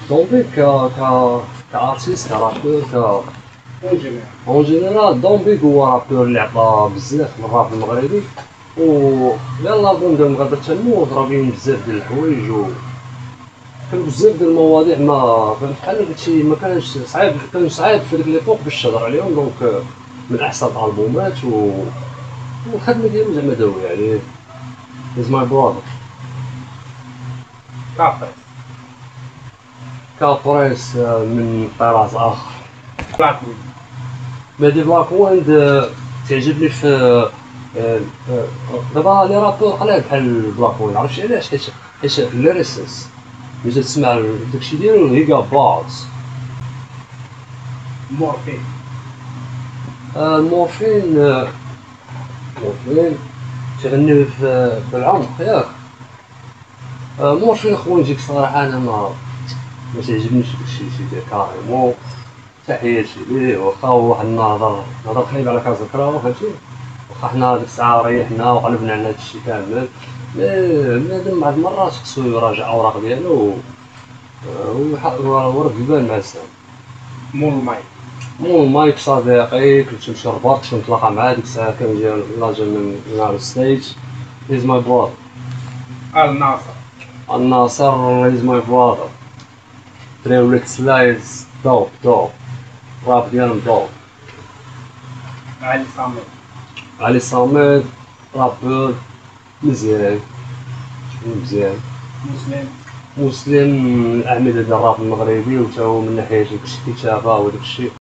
دومبي كارتيست كرابور اون جينيرال دومبي هو رابور اللي عطى بزاف من الراب المغربي، و الالبوم ديال المغاربه تنمو ضربين بزاف ديال الحوايج و كان بزاف ديال المواضيع ما فهمت بحال هادشي ما كانش صعيب، كان صعيب في ديك ليبوك باش تهضر عليهم. دونك من احسن الالبومات والخدمه ديالو زعما داويه يعني. از ماي برادر. كابريس من طراز اخر. مهدي بلاك ويند تعجبني في دابا لي رابور قلال بحال بلاك ويند، عرفتي علاش؟ حيت الليريسيس ملي تسمع داكشي ديالو هي باز. مورفين تغني في العمق ياك. مورفين خويا نجيك صراحه انا ما تعجبنيش داكشي ديال كاريمون. تحياتي ليه، واخا هو واحد النهار هضر خايب على كازا كراو فهمتي، واخا حنا ديك الساعه ريحنا وقلبنا على هادشي كامل، بنادم بعض المرات خصو يراجع اوراق ديالو ورد البال مع السلام. مول مايك صديقي، كنت نمشي للبارك كنت نتلاقى معاه ديك الساعه، كان جا من يونايتد ستيتس. هيز ماي برادر. الناصر هيز ماي برادر. تريوليك سلايز دوب راب ديالهم دوب. علي صامد رابور مزيان. مسلم من الأعمدة ديال الراب المغربي، وتا هو من ناحية الكتابة وداك الشيء